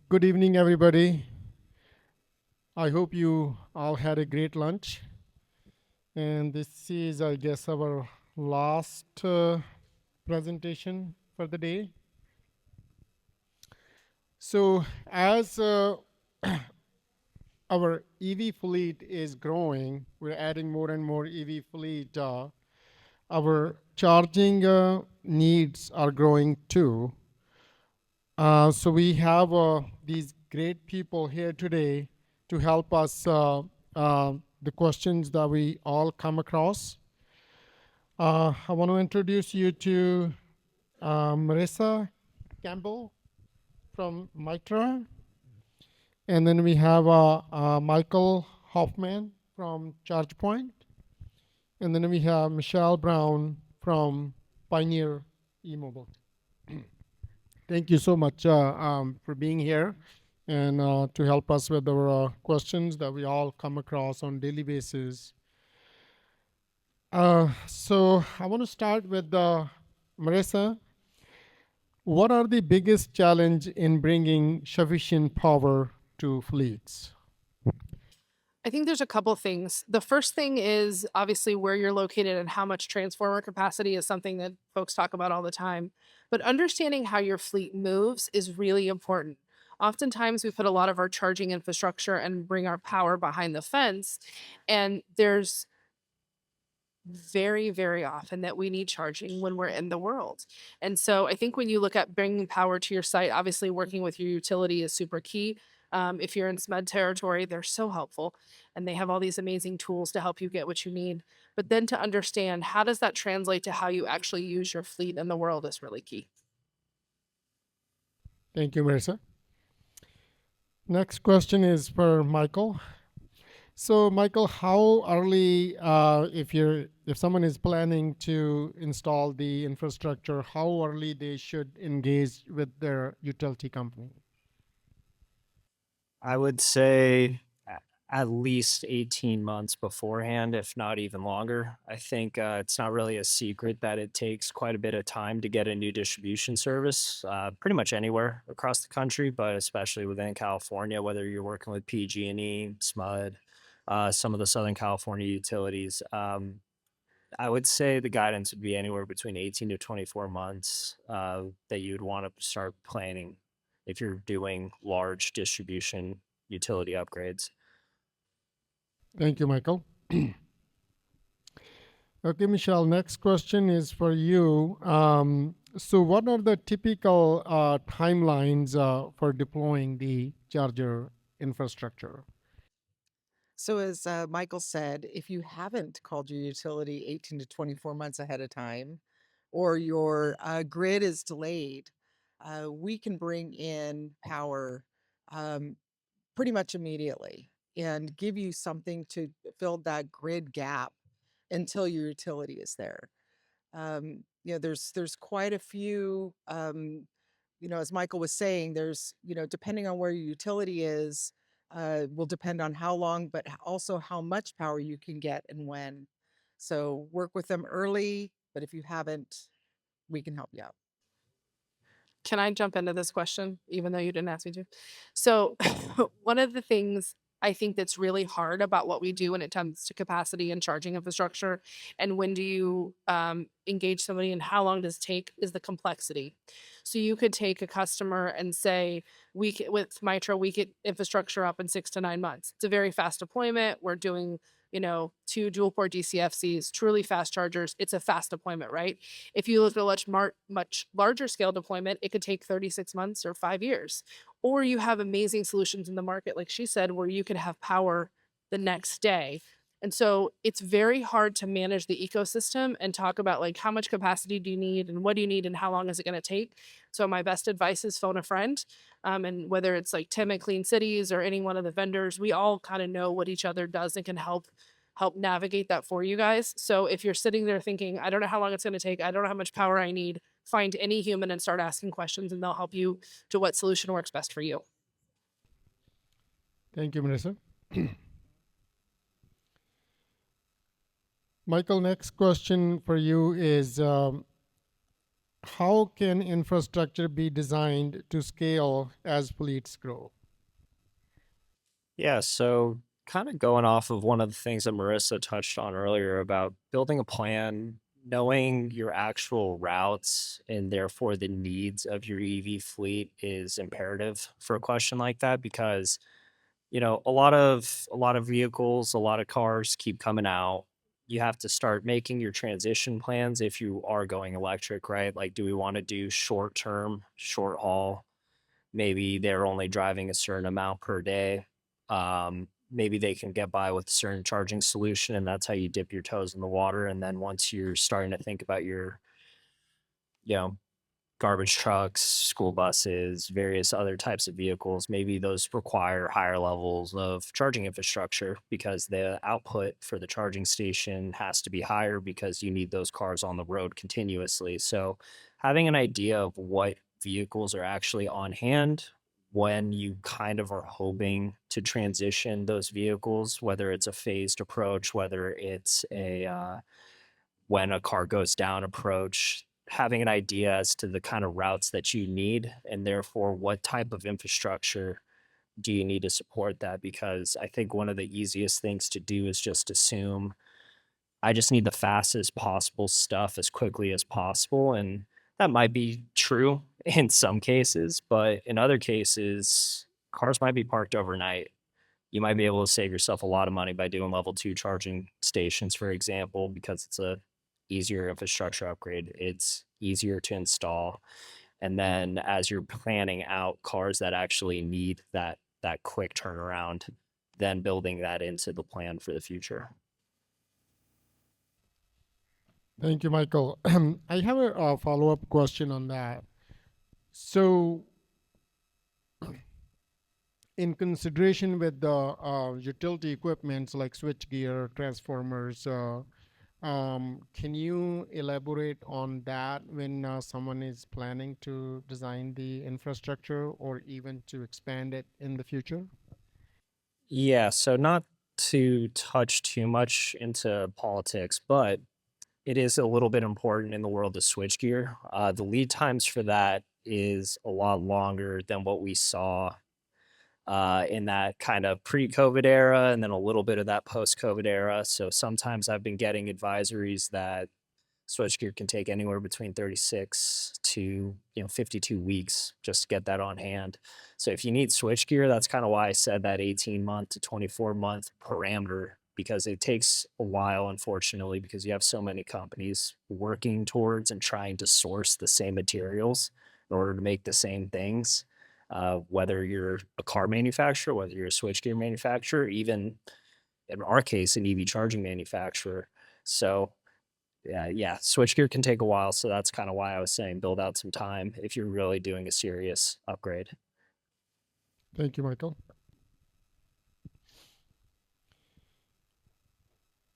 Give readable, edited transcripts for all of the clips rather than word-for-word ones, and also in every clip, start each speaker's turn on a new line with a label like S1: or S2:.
S1: Good evening, everybody. I hope you all had a great lunch. And this is, I guess, our last presentation for the day. So, as our EV fleet is growing, we're adding more and more EV fleet. Our charging needs are growing too. So we have these great people here today to help us the questions that we all come across. I want to introduce you to Marissa Campbell from Mitra, and then we have Michael Hoffman from ChargePoint, and then we have Michelle Brown from Pioneer eMobile. Thank you so much for being here and to help us with our questions that we all come across on daily basis. So I want to start with Marissa. What are the biggest challenge in bringing sufficient power to fleets?
S2: I think there's a couple things. The first thing is obviously where you're located and how much transformer capacity is something that folks talk about all the time. But understanding how your fleet moves is really important. Oftentimes, we put a lot of our charging infrastructure and bring our power behind the fence. And there's very, very often that we need charging when we're in the world. And so I think when you look at bringing power to your site, obviously working with your utility is super key. If you're in SMED territory, they're so helpful and they have all these amazing tools to help you get what you need. But then to understand how does that translate to how you actually use your fleet in the world is really key.
S1: Thank you, Marissa. Next question is for Michael. So, Michael, how early, if someone is planning to install the infrastructure, how early they should engage with their utility company?
S3: I would say at least 18 months beforehand, if not even longer. I think it's not really a secret that it takes quite a bit of time to get a new distribution service, pretty much anywhere across the country, but especially within California, whether you're working with PG&E, SMUD, some of the Southern California utilities. I would say the guidance would be anywhere between 18 to 24 months that you'd want to start planning if you're doing large distribution utility upgrades.
S1: Thank you, Michael. Okay, Michelle, next question is for you. So, what are the typical timelines for deploying the charger infrastructure?
S4: So, as Michael said, if you haven't called your utility 18 to 24 months ahead of time, or your grid is delayed, we can bring in power um, pretty much immediately and give you something to fill that grid gap until your utility is there. There's quite a few. As Michael was saying, there's depending on where your utility is, will depend on how long, but also how much power you can get and when. So work with them early, but if you haven't, we can help you out.
S2: Can I jump into this question, even though you didn't ask me to? So, one of the things I think that's really hard about what we do when it comes to capacity and charging infrastructure, and when do you engage somebody and how long does it take, is the complexity. So, you could take a customer and say, with Mitra, we get infrastructure up in 6 to 9 months. It's a very fast deployment. We're doing, 2 dual port DCFCs, truly fast chargers. It's a fast deployment, right? If you look at a much larger scale deployment, it could take 36 months or 5 years. Or you have amazing solutions in the market, like she said, where you could have power the next day. And so it's very hard to manage the ecosystem and talk about like how much capacity do you need and what do you need and how long is it going to take. So my best advice is phone a friend. And whether it's like Tim at Clean Cities or any one of the vendors, we all kind of know what each other does and can help navigate that for you guys. So if you're sitting there thinking, I don't know how long it's going to take, I don't know how much power I need, find any human and start asking questions and they'll help you to what solution works best for you.
S1: Thank you, Marissa. Michael, next question for you is how can infrastructure be designed to scale as fleets grow?
S3: Yeah, so kind of going off of one of the things that Marissa touched on earlier about building a plan, knowing your actual routes and therefore the needs of your EV fleet is imperative for a question like that because a lot of vehicles, a lot of cars keep coming out. You have to start making your transition plans if you are going electric, right? Like, do we want to do short term, short haul? Maybe they're only driving a certain amount per day. Maybe they can get by with a certain charging solution, and that's how you dip your toes in the water. And then once you're starting to think about your, you know, garbage trucks, school buses, various other types of vehicles, maybe those require higher levels of charging infrastructure because the output for the charging station has to be higher because you need those cars on the road continuously. So, having an idea of what vehicles are actually on hand when you kind of are hoping to transition those vehicles, whether it's a phased approach, whether it's a when a car goes down approach, having an idea as to the kind of routes that you need and therefore what type of infrastructure do you need to support that? Because I think one of the easiest things to do is just assume I just need the fastest possible stuff as quickly as possible. And that might be true in some cases, but in other cases, cars might be parked overnight. You might be able to save yourself a lot of money by doing level 2 charging stations, for example, because it's a easier infrastructure upgrade. It's easier to install. And then as you're planning out cars that actually need that quick turnaround, then building that into the plan for the future.
S1: Thank you, Michael. I have a follow up question on that. So, in consideration with the utility equipments like switchgear, transformers, can you elaborate on that when someone is planning to design the infrastructure or even to expand it in the future?
S3: Yeah, so not to touch too much into politics, but it is a little bit important in the world of switchgear. The lead times for that is a lot longer than what we saw in that kind of pre-COVID era, and then a little bit of that post-COVID era. So sometimes I've been getting advisories that switchgear can take anywhere between 36 to 52 weeks just to get that on hand. So if you need switchgear, that's kind of why I said that 18-month to 24-month parameter because it takes a while, unfortunately, because you have so many companies working towards and trying to source the same materials in order to make the same things. Whether you're a car manufacturer, whether you're a switchgear manufacturer, even in our case, an EV charging manufacturer. So yeah, switchgear can take a while, so that's kinda why I was saying build out some time if you're really doing a serious upgrade.
S1: Thank you, Michael.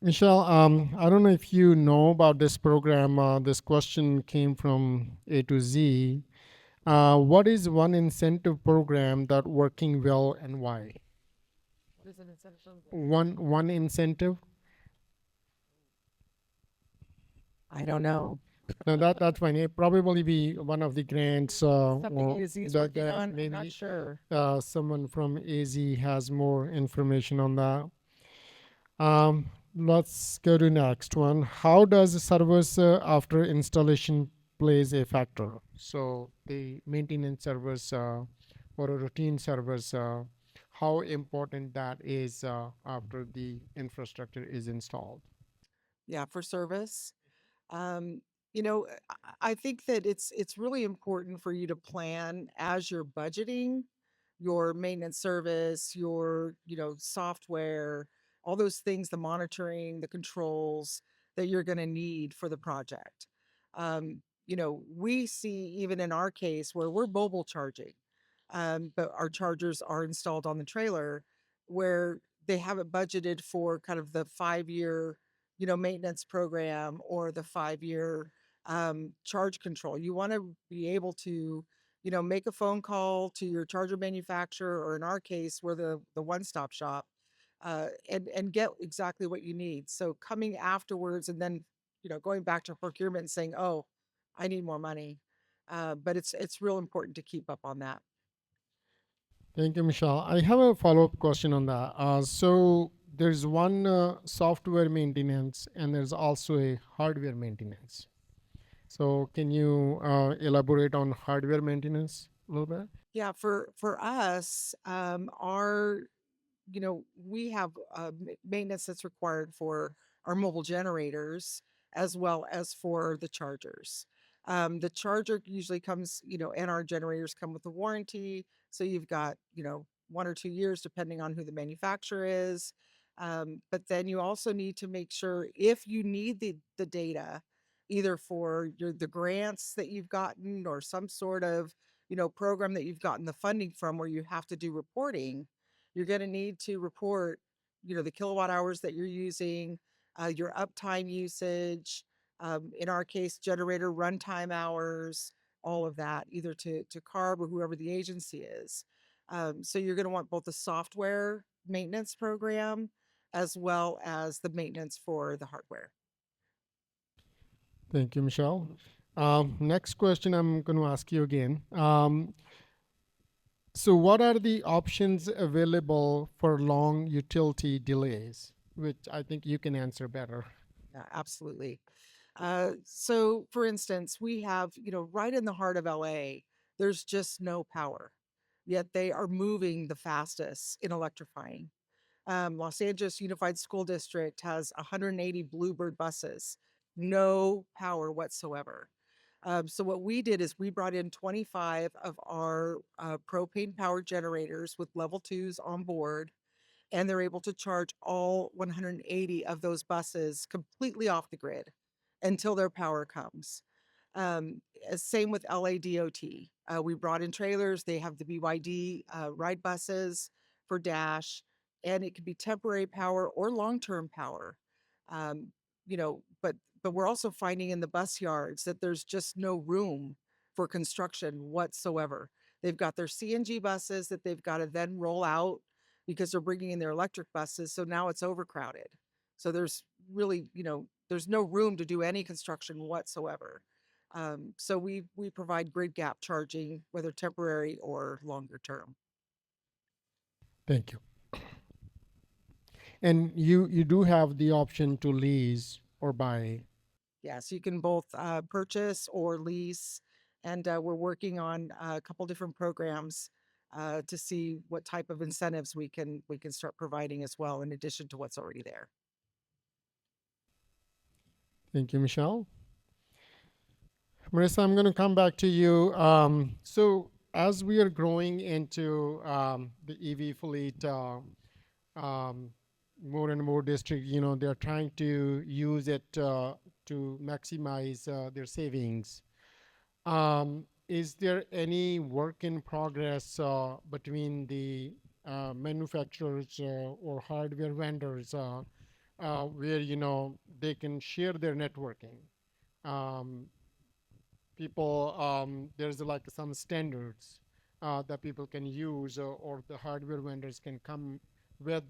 S1: Michelle, I don't know if you know about this program. This question came from A to Z. What is one incentive program that working well and why?
S2: What is an incentive?
S1: One incentive.
S4: I don't know.
S1: No, that's fine. It probably be one of the grants,
S4: Something
S1: or
S4: AZ is
S1: that,
S4: working
S1: that
S4: on. I'm not
S1: maybe
S4: sure.
S1: someone from AZ has more information on that. Let's go to next one. How does the service after installation plays a factor? So the maintenance service or a routine service, how important that is after the infrastructure is installed.
S4: Yeah, for service. Um, I think that it's really important for you to plan as you're budgeting your maintenance service, your, software, all those things, the monitoring, the controls that you're going to need for the project. We see even in our case where we're mobile charging, but our chargers are installed on the trailer where they have it budgeted for kind of the 5 year maintenance program or the 5 year charge control. You want to be able to, make a phone call to your charger manufacturer, or in our case, we're the one stop shop, and get exactly what you need. So coming afterwards and then, going back to procurement and saying, oh, I need more money. But it's real important to keep up on that.
S1: Thank you, Michelle. I have a follow-up question on that. So there's one software maintenance and there's also a hardware maintenance. So can you elaborate on hardware maintenance a little bit?
S4: Yeah, for us, our we have maintenance that's required for our mobile generators as well as for the chargers. The charger usually comes, and our generators come with a warranty. So you've got, 1 or 2 years, depending on who the manufacturer is. But then you also need to make sure if you need the data, either for the grants that you've gotten or some sort of, program that you've gotten the funding from where you have to do reporting, you're going to need to report, the kilowatt hours that you're using, your uptime usage, in our case, generator runtime hours, all of that, either to CARB or whoever the agency is. So you're going to want both the software maintenance program as well as the maintenance for the hardware.
S1: Thank you, Michelle. Next question I'm going to ask you again. So what are the options available for long utility delays? Which I think you can answer better.
S4: Yeah, absolutely. So for instance, we have, right in the heart of LA, there's just no power, yet they are moving the fastest in electrifying. Los Angeles Unified School District has 180 Bluebird buses, no power whatsoever. So what we did is we brought in 25 of our propane powered generators with level twos on board, and they're able to charge all 180 of those buses completely off the grid until their power comes. Same with LADOT. We brought in trailers. They have the BYD ride buses for Dash, and it could be temporary power or long-term power. Um, but we're also finding in the bus yards that there's just no room for construction whatsoever. They've got their CNG buses that they've got to then roll out because they're bringing in their electric buses. So now it's overcrowded. So there's really, there's no room to do any construction whatsoever. So we provide grid gap charging, whether temporary or longer term.
S1: Thank you. And you do have the option to lease or buy.
S4: Yeah, so you can both purchase or lease, and we're working on a couple different programs to see what type of incentives we can start providing as well, in addition to what's already there.
S1: Thank you, Michelle. Marissa, I'm going to come back to you. So as we are growing into the EV fleet, more and more districts, they're trying to use it to maximize their savings. Is there any work in progress between the manufacturers or hardware vendors where they can share their networking? Um, there's like some standards that people can use, or the hardware vendors can come with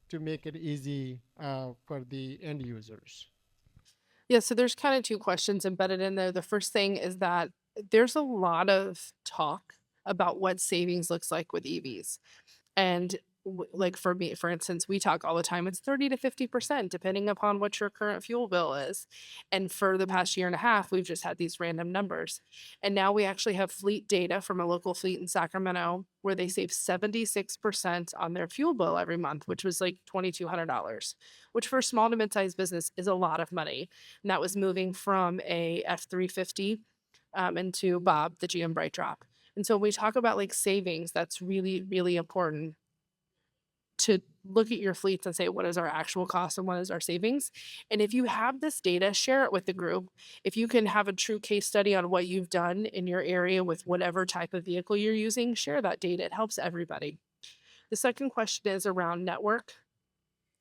S1: to make it easy for the end users.
S2: Yeah, so there's kind of two questions embedded in there. The first thing is that there's a lot of talk about what savings looks like with EVs. And like for me, for instance, we talk all the time, it's 30 to 50%, depending upon what your current fuel bill is. And for the past year and a half, we've just had these random numbers. And now we actually have fleet data from a local fleet in Sacramento where they save 76% on their fuel bill every month, which was like $2,200, which for a small to mid-sized business is a lot of money. And that was moving from a F-350 into Bob, the GM Bright Drop. And so when we talk about like savings, that's really, really important to look at your fleets and say, what is our actual cost and what is our savings? And if you have this data, share it with the group. If you can have a true case study on what you've done in your area with whatever type of vehicle you're using, share that data. It helps everybody. The second question is around network.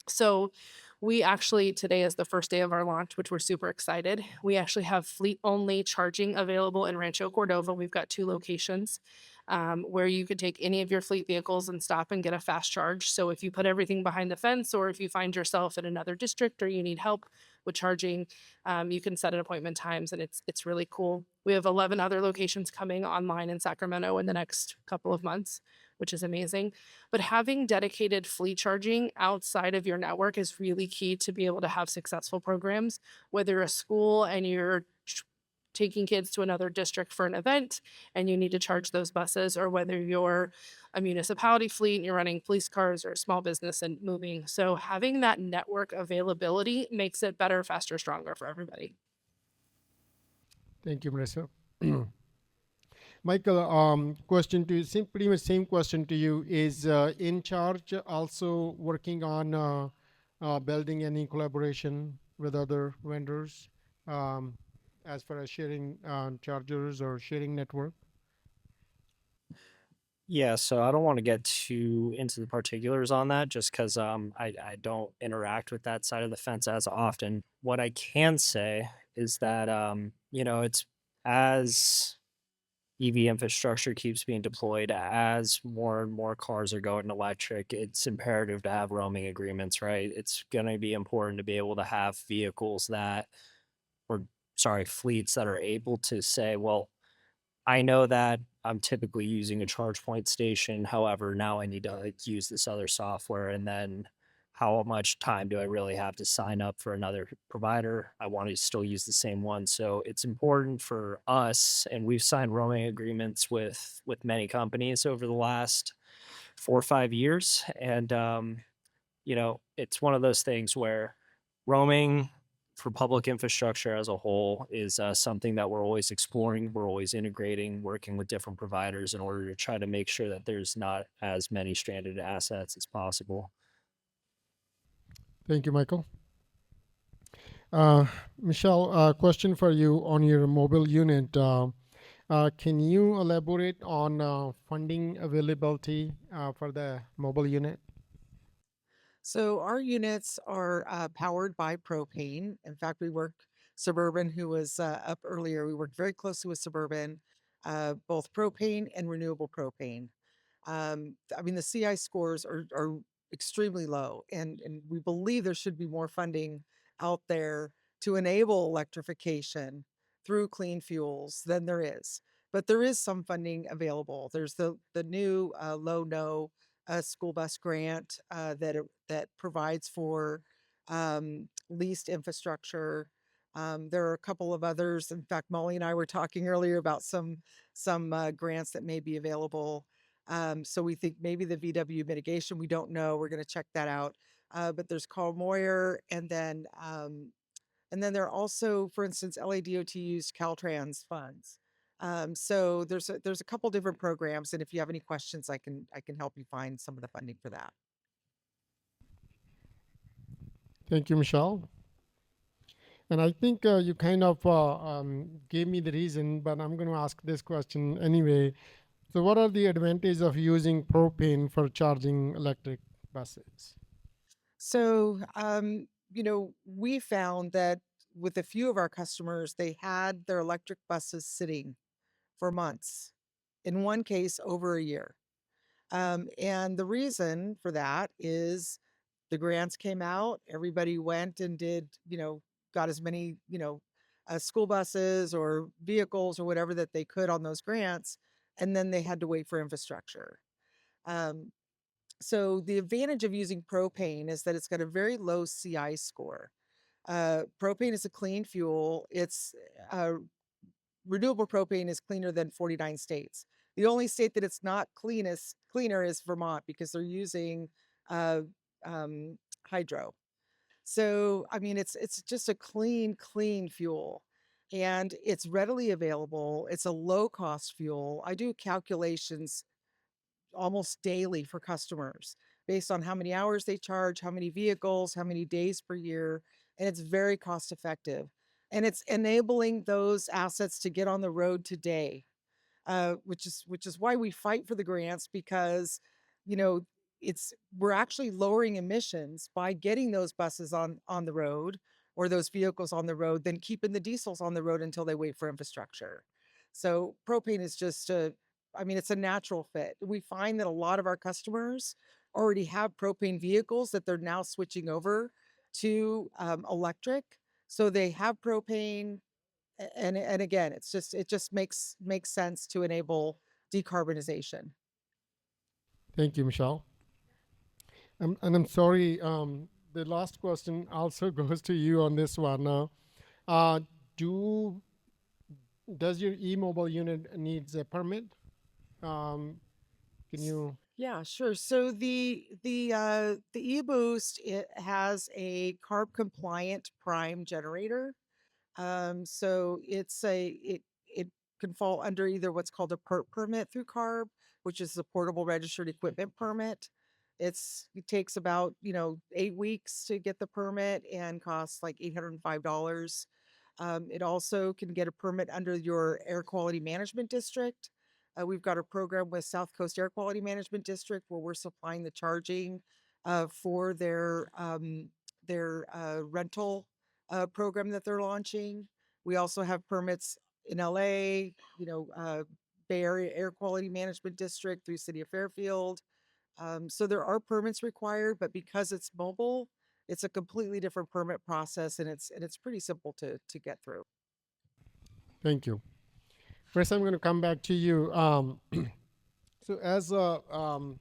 S2: So we actually, today is the first day of our launch, which we're super excited. We actually have fleet only charging available in Rancho Cordova. We've got 2 locations where you could take any of your fleet vehicles and stop and get a fast charge. So if you put everything behind the fence, or if you find yourself in another district or you need help with charging. You can set an appointment times, and it's really cool. We have 11 other locations coming online in Sacramento in the next couple of months, which is amazing. But having dedicated fleet charging outside of your network is really key to be able to have successful programs, whether a school and you're taking kids to another district for an event and you need to charge those buses, or whether you're a municipality fleet and you're running police cars or a small business and moving. So having that network availability makes it better, faster, stronger for everybody.
S1: Thank you, Marissa. Michael, question to you, pretty much same question to you. Is In Charge also working on building any collaboration with other vendors um, as far as sharing chargers or sharing network?
S3: Yeah, so I don't want to get too into the particulars on that just because I don't interact with that side of the fence as often. What I can say is that it's as EV infrastructure keeps being deployed, as more and more cars are going electric, it's imperative to have roaming agreements, right? It's going to be important to be able to have vehicles that, or sorry, fleets that are able to say, well, I know that I'm typically using a charge point station. However, now I need to use this other software. And then how much time do I really have to sign up for another provider? I want to still use the same one. So it's important for us, and we've signed roaming agreements with many companies over the last 4 or 5 years. And it's one of those things where roaming for public infrastructure as a whole is something that we're always exploring. We're always integrating, working with different providers in order to try to make sure that there's not as many stranded assets as possible.
S1: Thank you, Michael. Uh, Michelle, question for you on your mobile unit. Can you elaborate on funding availability for the mobile unit?
S4: So our units are powered by propane. In fact, we work Suburban, who was up earlier. We work very closely with Suburban, both propane and renewable propane. I mean, the CI scores are extremely low, and we believe there should be more funding out there to enable electrification through clean fuels than there is. But there is some funding available. There's the new low no school bus grant that provides for leased infrastructure. There are a couple of others. In fact, Molly and I were talking earlier about some grants that may be available. So we think maybe the VW mitigation, we don't know. We're going to check that out. But there's Carl Moyer, and then there are also, for instance, LADOT used Caltrans funds. So there's a couple different programs, and if you have any questions, I can help you find some of the funding for that.
S1: Thank you, Michelle. And I think you kind of gave me the reason, but I'm going to ask this question anyway. So, what are the advantages of using propane for charging electric buses?
S4: So, we found that with a few of our customers, they had their electric buses sitting for months, in one case, over a year. And the reason for that is the grants came out, everybody went and did, got as many, school buses or vehicles or whatever that they could on those grants. And then they had to wait for infrastructure. Um, so the advantage of using propane is that it's got a very low CI score. Propane is a clean fuel. It's renewable propane is cleaner than 49 states. The only state that it's not cleaner is Vermont because they're using uh, hydro. So I mean, it's just a clean fuel, and it's readily available. It's a low cost fuel. I do calculations almost daily for customers based on how many hours they charge, how many vehicles, how many days per year, and it's very cost effective. And it's enabling those assets to get on the road today, which is why we fight for the grants because, you know, we're actually lowering emissions by getting those buses on the road or those vehicles on the road than keeping the diesels on the road until they wait for infrastructure. So propane is just I mean, it's a natural fit. We find that a lot of our customers already have propane vehicles that they're now switching over to electric So they have propane, and again, it just makes sense to enable decarbonization.
S1: Thank you, Michelle. And I'm sorry, the last question also goes to you on this one. Uh, do does your e-mobile unit needs a permit? Um, can you?
S4: Yeah, sure. So the eBoost, it has a carb compliant prime generator. So it can fall under either what's called a PERT permit through CARB, which is the portable registered equipment permit. It takes about 8 weeks to get the permit and costs like $805. It also can get a permit under your air quality management district. We've got a program with South Coast Air Quality Management District where we're supplying the charging for their rental program that they're launching. We also have permits in LA, Bay Area Air Quality Management District through City of Fairfield. So there are permits required, but because it's mobile, it's a completely different permit process, and it's pretty simple to get through.
S1: Thank you. First, I'm going to come back to you. So, as a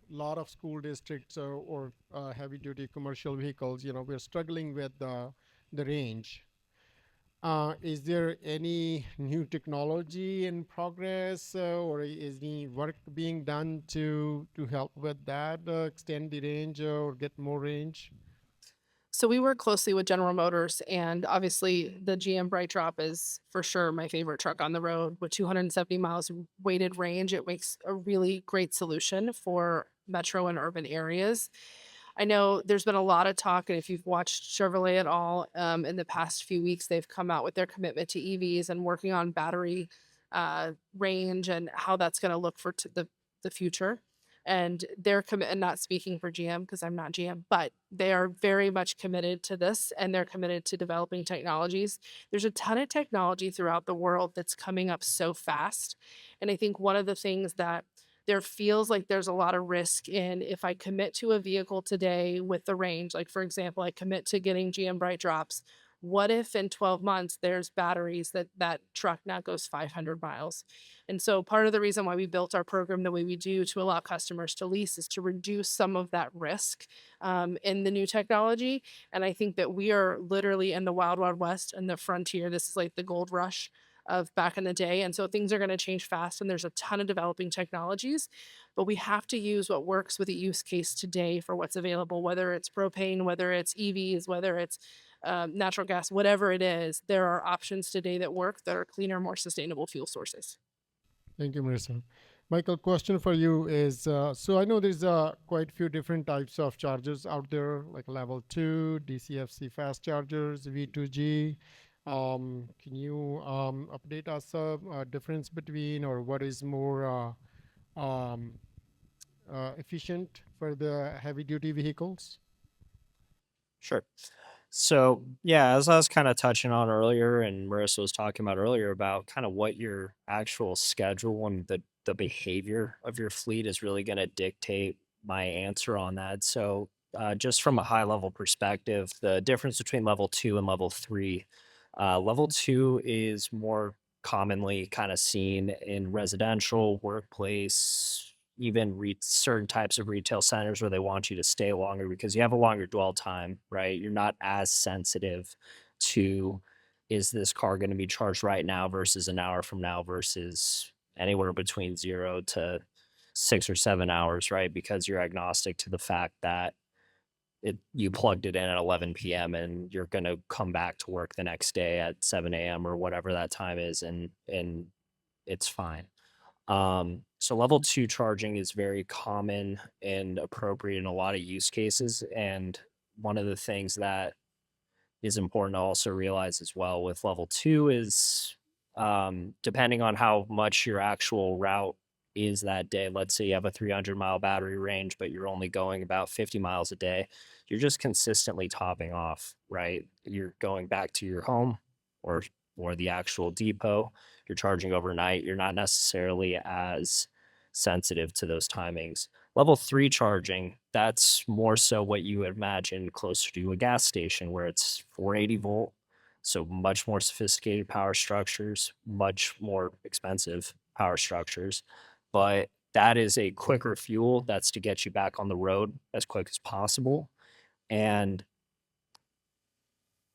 S1: lot of school districts or heavy-duty commercial vehicles, we're struggling with the range. Is there any new technology in progress, or is any work being done to help with that, extend the range or get more range?
S2: So we work closely with General Motors, and obviously the GM Bright Drop is for sure my favorite truck on the road. With 270 miles weighted range, it makes a really great solution for metro and urban areas. I know there's been a lot of talk, and if you've watched Chevrolet at all, in the past few weeks, they've come out with their commitment to EVs and working on battery range and how that's going to look for the future. And they're committed, and not speaking for GM because I'm not GM, but they are very much committed to this and they're committed to developing technologies. There's a ton of technology throughout the world that's coming up so fast. And I think one of the things that there feels like there's a lot of risk in if I commit to a vehicle today with the range, like for example, I commit to getting GM Bright Drops. What if in 12 months there's batteries that truck now goes 500 miles? And so part of the reason why we built our program the way we do to allow customers to lease is to reduce some of that risk in the new technology. And I think that we are literally in the wild, wild west and the frontier. This is like the gold rush of back in the day. And so things are going to change fast and there's a ton of developing technologies, but we have to use what works with the use case today for what's available, whether it's propane, whether it's EVs, whether it's natural gas, whatever it is, there are options today that work that are cleaner, more sustainable fuel sources.
S1: Thank you, Marissa. Michael, question for you is, so I know there's quite a few different types of chargers out there, like level 2, DCFC fast chargers, V2G. Can you update us difference between or what is more um, efficient for the heavy duty vehicles?
S3: Sure. So, yeah, as I was kind of touching on earlier, and Marissa was talking about earlier about kind of what your actual schedule and the behavior of your fleet is really going to dictate my answer on that. So, just from a high level perspective, the difference between level two and level three, level two is more commonly kind of seen in residential, workplace, even certain types of retail centers where they want you to stay longer because you have a longer dwell time, right? You're not as sensitive to is this car going to be charged right now versus an hour from now versus anywhere between 0 to 6 or 7 hours, right? Because you're agnostic to the fact that you plugged it in at 11 p.m. and you're going to come back to work the next day at 7 a.m. or whatever that time is, and it's fine. So level two charging is very common and appropriate in a lot of use cases. And one of the things that is important to also realize as well with level two is depending on how much your actual route is that day. Let's say you have a 300-mile battery range, but you're only going about 50 miles a day. You're just consistently topping off, right? You're going back to your home or the actual depot. You're charging overnight. You're not necessarily as sensitive to those timings. Level three charging, that's more so what you would imagine closer to a gas station where it's 480 volt. So much more sophisticated power structures, much more expensive power structures. But that is a quicker fuel that's to get you back on the road as quick as possible. And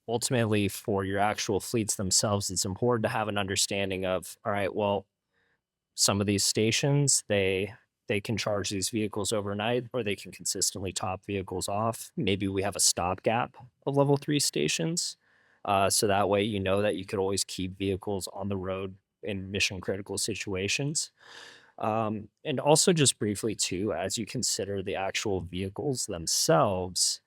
S3: ultimately, for your actual fleets themselves, it's important to have an understanding of, all right, well, some of these stations, they can charge these vehicles overnight or they can consistently top vehicles off. Maybe we have a stopgap of level 3 stations. So that way you know that you could always keep vehicles on the road in mission critical situations. And also just briefly too, as you consider the actual vehicles themselves,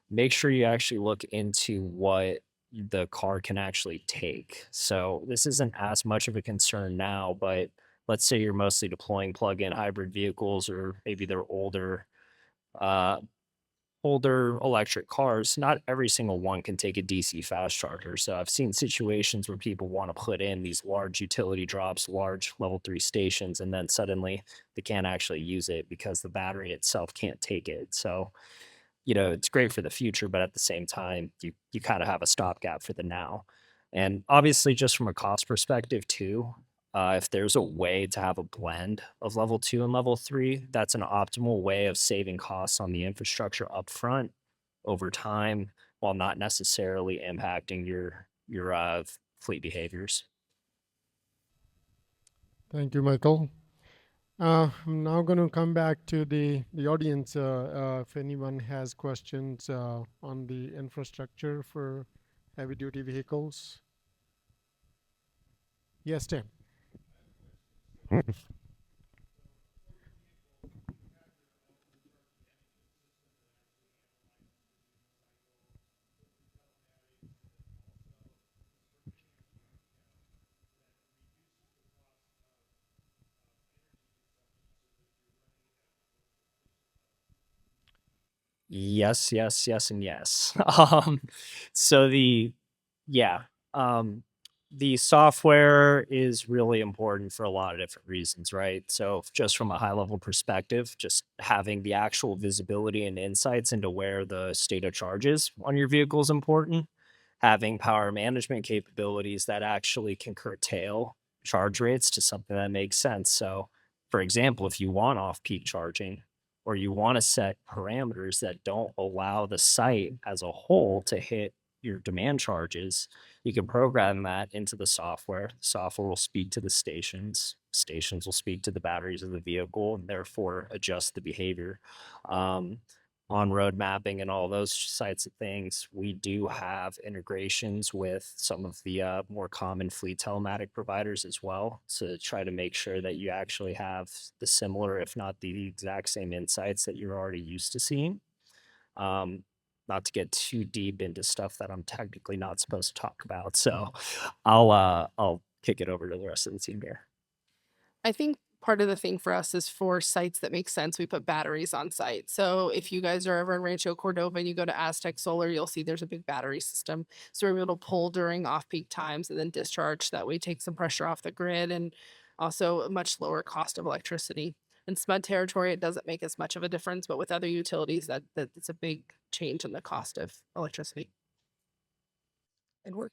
S3: make sure you actually look into what the car can actually take. So this isn't as much of a concern now, but let's say you're mostly deploying plug-in hybrid vehicles, or maybe they're uh, older electric cars. Not every single one can take a DC fast charger. So I've seen situations where people want to put in these large utility drops, large level 3 stations, and then suddenly they can't actually use it because the battery itself can't take it. So it's great for the future, but at the same time, you kind of have a stopgap for the now. And obviously, just from a cost perspective too, if there's a way to have a blend of level 2 and level 3, that's an optimal way of saving costs on the infrastructure upfront over time, while not necessarily impacting your fleet behaviors.
S1: Thank you, Michael. I'm now going to come back to the audience. If anyone has questions on the infrastructure for heavy duty vehicles. Yes, Tim.
S3: Yes, yes, yes, and yes. So yeah, um, the software is really important for a lot of different reasons, right? So just from a high level perspective, just having the actual visibility and insights into where the state of charge is on your vehicle is important. Having power management capabilities that actually can curtail charge rates to something that makes sense. So, for example, if you want off peak charging, or you want to set parameters that don't allow the site as a whole to hit your demand charges, you can program that into the software. The software will speak to the stations. Stations will speak to the batteries of the vehicle and therefore adjust the behavior. On road mapping and all those sites of things, we do have integrations with some of the more common fleet telematic providers as well, to try to make sure that you actually have the similar, if not the exact same insights that you're already used to seeing. Um, Not to get too deep into stuff that I'm technically not supposed to talk about, so I'll kick it over to the rest of the team here.
S2: I think part of the thing for us is for sites that make sense, we put batteries on site. So if you guys are ever in Rancho Cordova and you go to Aztec Solar, you'll see there's a big battery system. So we're able to pull during off-peak times and then discharge. That way take some pressure off the grid, and also a much lower cost of electricity. In SMUD territory, it doesn't make as much of a difference, but with other utilities, that's a big change in the cost of electricity.
S4: And we're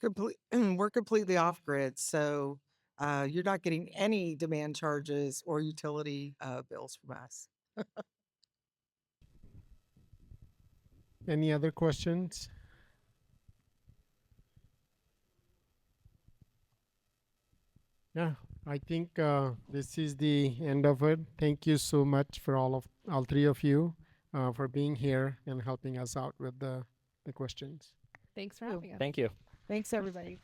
S4: completely off grid, so you're not getting any demand charges or utility bills from us.
S1: Any other questions? Yeah, I think this is the end of it. Thank you so much for all three of you for being here and helping us out with the questions.
S2: Thanks for having us.
S3: Thank you.
S4: Thanks, everybody.